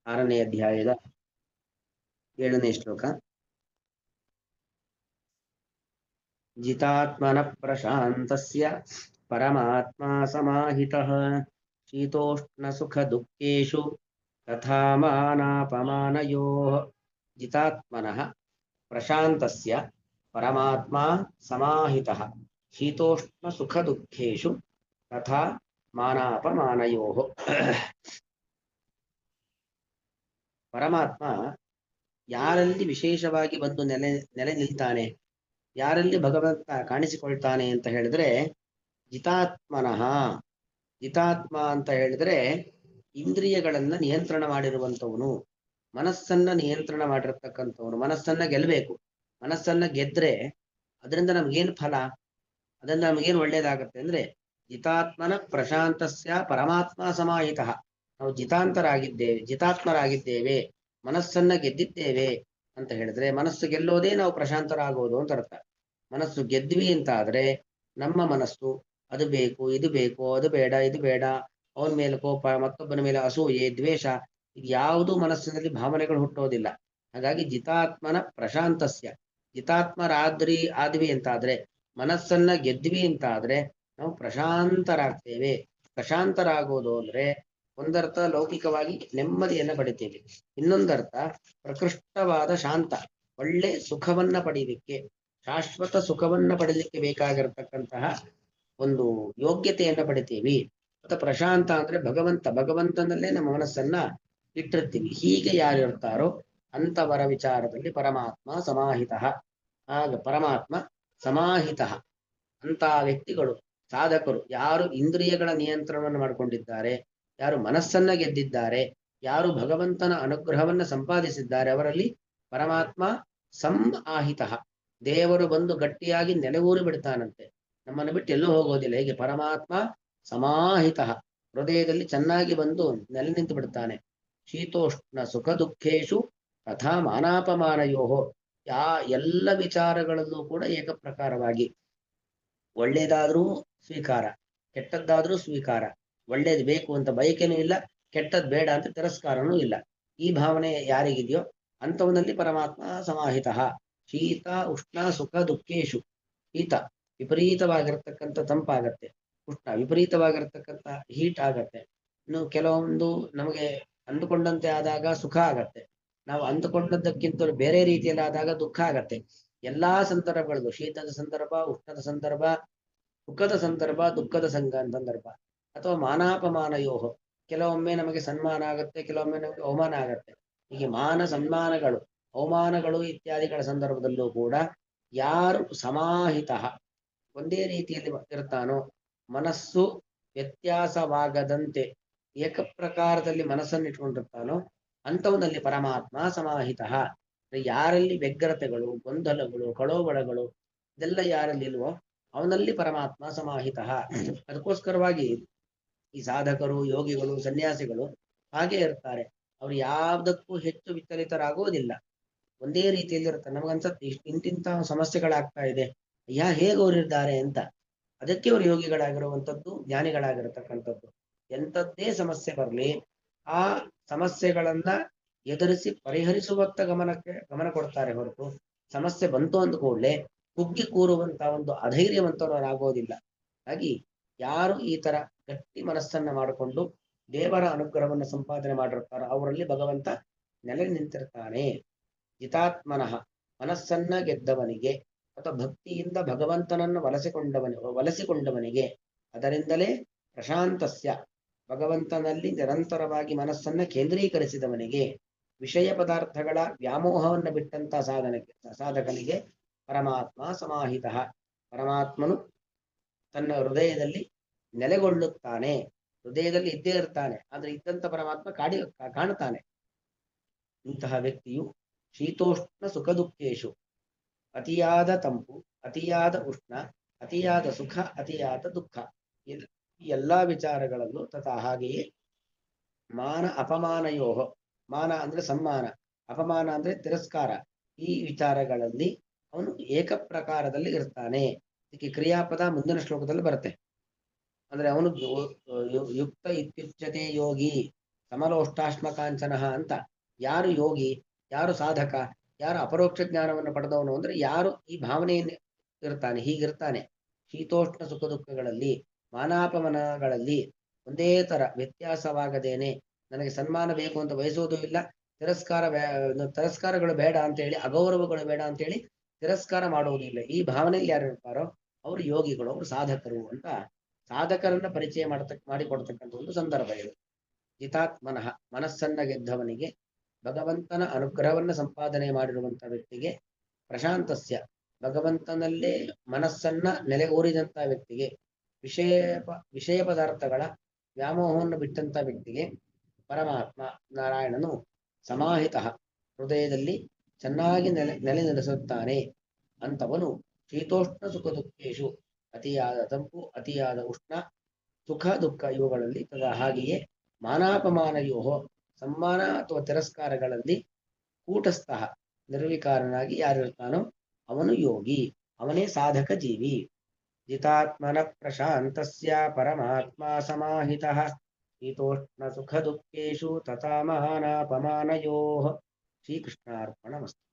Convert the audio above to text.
ಆರನೇ ಅಧ್ಯಾಯದ 7ನೇ ಶ್ಲೋಕ. ಜಿತಾತ್ಮನ ಪ್ರಶಾಂತಸ್ಯ ಪರಮಾತ್ಮ ಸಮಾಹಿತಃ ಶೀತೋಷ್ಣ ಸುಖ ದುಃಖೇಷು ತಥಾ ಮಾನಾಪಮಾನಯೋಃ. ಜಿತಾತ್ಮನಃ ಪ್ರಶಾಂತಸ್ಯ ಪರಮಾತ್ಮ ಸಮಾಹಿತಃ ಶೀತೋಷ್ಣ ಸುಖ ದುಃಖೇಷು ತಥಾ ಮಾನಾಪಮಾನಯೋಃ. ಪರಮಾತ್ಮ ಯಾರಲ್ಲಿ ವಿಶೇಷವಾಗಿ ಬಂದು ನೆಲೆ ನಿಲ್ತಾನೆ, ಯಾರಲ್ಲಿ ಭಗವಂತ ಕಾಣಿಸಿಕೊಳ್ತಾನೆ ಅಂತ ಹೇಳಿದ್ರೆ ಜಿತಾತ್ಮನಃ. ಜಿತಾತ್ಮ ಅಂತ ಹೇಳಿದ್ರೆ ಇಂದ್ರಿಯಗಳನ್ನ ನಿಯಂತ್ರಣ ಮಾಡಿರುವಂತವನು, ಮನಸ್ಸನ್ನ ನಿಯಂತ್ರಣ ಮಾಡಿರ್ತಕ್ಕಂಥವನು. ಮನಸ್ಸನ್ನ ಗೆಲ್ಲಬೇಕು. ಮನಸ್ಸನ್ನ ಗೆದ್ರೆ ಅದರಿಂದ ನಮ್ಗೇನು ಫಲ, ಅದರಿಂದ ನಮಗೇನು ಒಳ್ಳೇದಾಗತ್ತೆ ಅಂದ್ರೆ ಜಿತಾತ್ಮನ ಪ್ರಶಾಂತಸ್ಯ ಪರಮಾತ್ಮ ಸಮಾಹಿತಃ. ನಾವು ಜಿತಾತ್ಮರಾಗಿದ್ದೇವೆ, ಮನಸ್ಸನ್ನ ಗೆದ್ದಿದ್ದೇವೆ ಅಂತ ಹೇಳಿದ್ರೆ ಮನಸ್ಸು ಗೆಲ್ಲೋದೇ ನಾವು ಪ್ರಶಾಂತರಾಗೋದು ಅಂತ ಅರ್ಥ. ಮನಸ್ಸು ಗೆದ್ವಿ ಅಂತ ಆದ್ರೆ ನಮ್ಮ ಮನಸ್ಸು ಅದು ಬೇಕು, ಇದು ಬೇಕು, ಅದು ಬೇಡ, ಇದು ಬೇಡ, ಅವನ ಮೇಲೆ ಕೋಪ, ಮತ್ತೊಬ್ಬನ ಮೇಲೆ ಅಸೂಯೆ, ದ್ವೇಷ, ಇದು ಯಾವುದು ಮನಸ್ಸಿನಲ್ಲಿ ಭಾವನೆಗಳು ಹುಟ್ಟೋದಿಲ್ಲ. ಹಾಗಾಗಿ ಜಿತಾತ್ಮನ ಪ್ರಶಾಂತಸ್ಯ, ಆದ್ವಿ ಅಂತಾದ್ರೆ, ಮನಸ್ಸನ್ನ ಗೆದ್ವಿ ಅಂತಾದ್ರೆ ನಾವು ಪ್ರಶಾಂತರಾಗ್ತೇವೆ. ಪ್ರಶಾಂತರಾಗೋದು ಅಂದ್ರೆ ಒಂದರ್ಥ ಲೌಕಿಕವಾಗಿ ನೆಮ್ಮದಿಯನ್ನ ಪಡಿತೇವೆ, ಇನ್ನೊಂದರ್ಥ ಪ್ರಕೃಷ್ಟವಾದ ಶಾಂತ, ಒಳ್ಳೆ ಸುಖವನ್ನ ಪಡೀಲಿಕ್ಕೆ, ಶಾಶ್ವತ ಸುಖವನ್ನ ಪಡೀಲಿಕ್ಕೆ ಬೇಕಾಗಿರತಕ್ಕಂತಹ ಒಂದು ಯೋಗ್ಯತೆಯನ್ನ ಪಡಿತೀವಿ. ಮತ್ತೆ ಪ್ರಶಾಂತ ಅಂದ್ರೆ ಭಗವಂತನಲ್ಲೇ ನಮ್ಮ ಮನಸ್ಸನ್ನ ಇಟ್ಟಿರ್ತೀವಿ. ಹೀಗೆ ಯಾರು ಇರ್ತಾರೋ ಅಂತವರ ವಿಚಾರದಲ್ಲಿ ಪರಮಾತ್ಮ ಸಮಾಹಿತಃ. ಆಗ ಪರಮಾತ್ಮ ಸಮಾಹಿತಃ ಅಂತ ವ್ಯಕ್ತಿಗಳು, ಸಾಧಕರು, ಯಾರು ಇಂದ್ರಿಯಗಳ ನಿಯಂತ್ರಣವನ್ನು ಮಾಡಿಕೊಂಡಿದ್ದಾರೆ, ಯಾರು ಮನಸ್ಸನ್ನ ಗೆದ್ದಿದ್ದಾರೆ, ಯಾರು ಭಗವಂತನ ಅನುಗ್ರಹವನ್ನ ಸಂಪಾದಿಸಿದ್ದಾರೆ, ಅವರಲ್ಲಿ ಪರಮಾತ್ಮ ಸಮಾಹಿತಃ. ದೇವರು ಬಂದು ಗಟ್ಟಿಯಾಗಿ ನೆಲೆಯೂರಿ ಬಿಡ್ತಾನಂತೆ, ನಮ್ಮನ್ನು ಬಿಟ್ಟು ಎಲ್ಲೂ ಹೋಗೋದಿಲ್ಲ. ಹೀಗೆ ಪರಮಾತ್ಮ ಸಮಾಹಿತಃ, ಹೃದಯದಲ್ಲಿ ಚೆನ್ನಾಗಿ ಬಂದು ನೆಲೆ ನಿಂತು ಬಿಡ್ತಾನೆ. ಶೀತೋಷ್ಣ ಸುಖ ದುಃಖೇಶು ತಥಾ ಮಾನಾಪಮಾನಯೋಹೋ. ಎಲ್ಲ ವಿಚಾರಗಳಲ್ಲೂ ಕೂಡ ಏಕಪ್ರಕಾರವಾಗಿ, ಒಳ್ಳೇದಾದ್ರೂ ಸ್ವೀಕಾರ, ಕೆಟ್ಟದ್ದಾದ್ರೂ ಸ್ವೀಕಾರ. ಒಳ್ಳೇದು ಬೇಕು ಅಂತ ಬಯಕೆನೂ ಇಲ್ಲ, ಕೆಟ್ಟದ್ ಬೇಡ ಅಂತ ತಿರಸ್ಕಾರನೂ ಇಲ್ಲ. ಈ ಭಾವನೆ ಯಾರಿಗಿದೆಯೋ ಅಂಥವನಲ್ಲಿ ಪರಮಾತ್ಮ ಸಮಾಹಿತಃ. ಶೀತ ಉಷ್ಣ ಸುಖ ದುಃಖೇಶು. ಶೀತ ವಿಪರೀತವಾಗಿರ್ತಕ್ಕಂಥ ತಂಪಾಗತ್ತೆ, ಉಷ್ಣ ವಿಪರೀತವಾಗಿರ್ತಕ್ಕಂಥ ಹೀಟ್ ಆಗತ್ತೆ. ಇನ್ನು ಕೆಲವೊಂದು ನಮಗೆ ಅಂದುಕೊಂಡಂತೆ ಆದಾಗ ಸುಖ ಆಗತ್ತೆ, ನಾವು ಅಂದುಕೊಂಡದ್ದಕ್ಕಿಂತ ಬೇರೆ ರೀತಿಯಲ್ಲಿ ಆದಾಗ ದುಃಖ ಆಗತ್ತೆ. ಎಲ್ಲಾ ಸಂದರ್ಭಗಳಲ್ಲೂ, ಶೀತದ ಸಂದರ್ಭ, ಉಷ್ಣದ ಸಂದರ್ಭ, ಸುಖದ ಸಂದರ್ಭ, ದುಃಖದ ಸಂದರ್ಭ, ಅಥವಾ ಮಾನಾಪಮಾನಯೋಹ, ಕೆಲವೊಮ್ಮೆ ನಮಗೆ ಸನ್ಮಾನ ಆಗತ್ತೆ, ಕೆಲವೊಮ್ಮೆ ನಮಗೆ ಅವಮಾನ ಆಗತ್ತೆ. ಹೀಗೆ ಮಾನ ಸನ್ಮಾನಗಳು, ಅವಮಾನಗಳು ಇತ್ಯಾದಿಗಳ ಸಂದರ್ಭದಲ್ಲೂ ಕೂಡ ಯಾರು ಸಮಾಹಿತ, ಒಂದೇ ರೀತಿಯಲ್ಲಿ ಇರ್ತಾನೋ, ಮನಸ್ಸು ವ್ಯತ್ಯಾಸವಾಗದಂತೆ ಏಕಪ್ರಕಾರದಲ್ಲಿ ಮನಸ್ಸನ್ನು ಇಟ್ಕೊಂಡಿರ್ತಾನೋ ಅಂಥವನಲ್ಲಿ ಪರಮಾತ್ಮ ಸಮಾಹಿತ. ಯಾರಲ್ಲಿ ವ್ಯಗ್ರತೆಗಳು, ಗೊಂದಲಗಳು, ಕಳೋಬಳಗಳು ಇದೆಲ್ಲ ಯಾರಲ್ಲಿ ಇಲ್ವೋ ಅವನಲ್ಲಿ ಪರಮಾತ್ಮ ಸಮಾಹಿತ. ಅದಕ್ಕೋಸ್ಕರವಾಗಿ ಈ ಸಾಧಕರು, ಯೋಗಿಗಳು, ಸನ್ಯಾಸಿಗಳು ಹಾಗೆ ಇರ್ತಾರೆ. ಅವ್ರು ಯಾವುದಕ್ಕೂ ಹೆಚ್ಚು ವಿಚಲಿತರಾಗೋದಿಲ್ಲ, ಒಂದೇ ರೀತಿಯಲ್ಲಿ ಇರ್ತಾರೆ. ನಮಗನ್ಸತ್ತೆ ಇಂತಿಂತಹ ಸಮಸ್ಯೆಗಳಾಗ್ತಾ ಇದೆ, ಹೇಗೆ ಅವರಿದ್ದಾರೆ ಅಂತ. ಅದಕ್ಕೆ ಅವರು ಯೋಗಿಗಳಾಗಿರುವಂಥದ್ದು, ಜ್ಞಾನಿಗಳಾಗಿರತಕ್ಕಂಥದ್ದು. ಎಂಥದ್ದೇ ಸಮಸ್ಯೆ ಬರಲಿ ಆ ಸಮಸ್ಯೆಗಳನ್ನ ಎದುರಿಸಿ ಪರಿಹರಿಸುವತ್ತ ಗಮನ ಕೊಡ್ತಾರೆ ಹೊರತು ಸಮಸ್ಯೆ ಬಂತು ಅಂದ ಕೂಡಲೇ ಕುಗ್ಗಿ ಕೂರುವಂತ ಒಂದು ಅಧೈರ್ಯವಂತರಾಗೋದಿಲ್ಲ. ಹಾಗಾಗಿ ಯಾರು ಈ ತರ ಗಟ್ಟಿ ಮನಸ್ಸನ್ನ ಮಾಡಿಕೊಂಡು ದೇವರ ಅನುಗ್ರಹವನ್ನು ಸಂಪಾದನೆ ಮಾಡಿರ್ತಾರೋ ಅವರಲ್ಲಿ ಭಗವಂತ ನೆಲೆ ನಿಂತಿರ್ತಾನೆ. ಜಿತಾತ್ಮನಃ, ಮನಸ್ಸನ್ನ ಗೆದ್ದವನಿಗೆ ಅಥವಾ ಭಕ್ತಿಯಿಂದ ಭಗವಂತನನ್ನು ವಲಸಿಕೊಂಡವನಿಗೆ, ಅದರಿಂದಲೇ ಪ್ರಶಾಂತಸ್ಯ, ಭಗವಂತನಲ್ಲಿ ನಿರಂತರವಾಗಿ ಮನಸ್ಸನ್ನ ಕೇಂದ್ರೀಕರಿಸಿದವನಿಗೆ, ವಿಷಯ ಪದಾರ್ಥಗಳ ವ್ಯಾಮೋಹವನ್ನು ಬಿಟ್ಟಂತ ಸಾಧಕನಿಗೆ ಪರಮಾತ್ಮ ಸಮಾಹಿತ. ಪರಮಾತ್ಮನು ತನ್ನ ಹೃದಯದಲ್ಲಿ ನೆಲೆಗೊಳ್ಳುತ್ತಾನೆ, ಹೃದಯದಲ್ಲಿ ಇದ್ದೇ ಇರ್ತಾನೆ, ಆದ್ರೆ ಇದ್ದಂತ ಪರಮಾತ್ಮ ಕಾಣುತ್ತಾನೆ. ಇಂತಹ ವ್ಯಕ್ತಿಯು ಶೀತೋಷ್ಣ ಸುಖ ದುಃಖೇಶು, ಅತಿಯಾದ ತಂಪು, ಅತಿಯಾದ ಉಷ್ಣ, ಅತಿಯಾದ ಸುಖ, ಅತಿಯಾದ ದುಃಖ, ಈ ಎಲ್ಲಾ ವಿಚಾರಗಳಲ್ಲೂ ತಥಾ ಹಾಗೆಯೇ ಮಾನ ಅಪಮಾನಯೋಹ, ಮಾನ ಅಂದ್ರೆ ಸಮ್ಮಾನ, ಅಪಮಾನ ಅಂದ್ರೆ ತಿರಸ್ಕಾರ, ಈ ವಿಚಾರಗಳಲ್ಲಿ ಅವನು ಏಕಪ್ರಕಾರದಲ್ಲಿ ಇರ್ತಾನೆ. ಇದಕ್ಕೆ ಕ್ರಿಯಾಪದ ಮುಂದಿನ ಶ್ಲೋಕದಲ್ಲಿ ಬರುತ್ತೆ. ಅಂದ್ರೆ ಅವನು ಯುಕ್ತ ಇತ್ಯುಚ್ಯತೆ ಯೋಗಿ, ಸಮಲೋಷ್ಟಾಶ್ಮಕಾಂಚನಃ ಅಂತ. ಯಾರು ಯೋಗಿ, ಯಾರು ಸಾಧಕ, ಯಾರು ಅಪರೋಕ್ಷ ಜ್ಞಾನವನ್ನು ಪಡೆದವನು ಅಂದ್ರೆ ಯಾರು ಈ ಭಾವನೆಯನ್ನು ಇರ್ತಾನೆ, ಹೀಗಿರ್ತಾನೆ. ಶೀತೋಷ್ಣ ಸುಖ ದುಃಖಗಳಲ್ಲಿ, ಮಾನಾಪಮಾನಗಳಲ್ಲಿ ಒಂದೇ ತರ ವ್ಯತ್ಯಾಸವಾಗದೇನೆ, ನನಗೆ ಸನ್ಮಾನ ಬೇಕು ಅಂತ ಬಯಸೋದು ಇಲ್ಲ, ತಿರಸ್ಕಾರಗಳು ಬೇಡ ಅಂತ ಹೇಳಿ, ಅಗೌರವಗಳು ಬೇಡ ಅಂತ ಹೇಳಿ ತಿರಸ್ಕಾರ ಮಾಡುವುದಿಲ್ಲ. ಈ ಭಾವನೆಯಲ್ಲಿ ಯಾರು ಇರ್ತಾರೋ ಅವರು ಯೋಗಿಗಳು, ಅವರು ಸಾಧಕರು ಅಂತ ಸಾಧಕರನ್ನ ಪರಿಚಯ ಮಾಡಿಕೊಡ್ತಕ್ಕಂಥ ಒಂದು ಸಂದರ್ಭ ಇದು. ಜಿತಾತ್ಮನಃ, ಮನಸ್ಸನ್ನ ಗೆದ್ದವನಿಗೆ, ಭಗವಂತನ ಅನುಗ್ರಹವನ್ನ ಸಂಪಾದನೆ ಮಾಡಿರುವಂತಹ ವ್ಯಕ್ತಿಗೆ, ಪ್ರಶಾಂತಸ್ಯ, ಭಗವಂತನಲ್ಲೇ ಮನಸ್ಸನ್ನ ನೆಲೆಯೂರಿದಂತ ವ್ಯಕ್ತಿಗೆ, ವಿಷಯ ಪದಾರ್ಥಗಳ ವ್ಯಾಮೋಹವನ್ನು ಬಿಟ್ಟಂತ ವ್ಯಕ್ತಿಗೆ ಪರಮಾತ್ಮ ನಾರಾಯಣನು ಸಮಾಹಿತ, ಹೃದಯದಲ್ಲಿ ಚೆನ್ನಾಗಿ ನೆಲೆ ನಿಲ್ಲಿಸುತ್ತಾನೆ. ಅಂತವನು ಶೀತೋಷ್ಣ ಸುಖ ದುಃಖೇಶು, ಅತಿಯಾದ ತಂಪು, ಅತಿಯಾದ ಉಷ್ಣ, ಸುಖ ದುಃಖ ಇವುಗಳಲ್ಲಿ ಹಾಗೆಯೇ ಮಾನಾಪಮಾನಯೋಹೋ, ಸಮ್ಮಾನ ಅಥವಾ ತಿರಸ್ಕಾರಗಳಲ್ಲಿ ಕೂಟಸ್ಥ, ನಿರ್ವಿಕಾರನಾಗಿ ಯಾರಿರ್ತಾನೋ ಅವನು ಯೋಗಿ, ಅವನೇ ಸಾಧಕ ಜೀವಿ. ಜಿತಾತ್ಮನ ಪ್ರಶಾಂತಸ್ಯ ಪರಮಾತ್ಮ ಸಮಾಹಿತಃ, ಶೀತೋಷ್ಣ ಸುಖ ದುಃಖೇಶು ತಥಾ ಮಾನಾಪಮಾನಯೋಃ. ಶ್ರೀಕೃಷ್ಣಾರ್ಪಣಮಸ್ತು.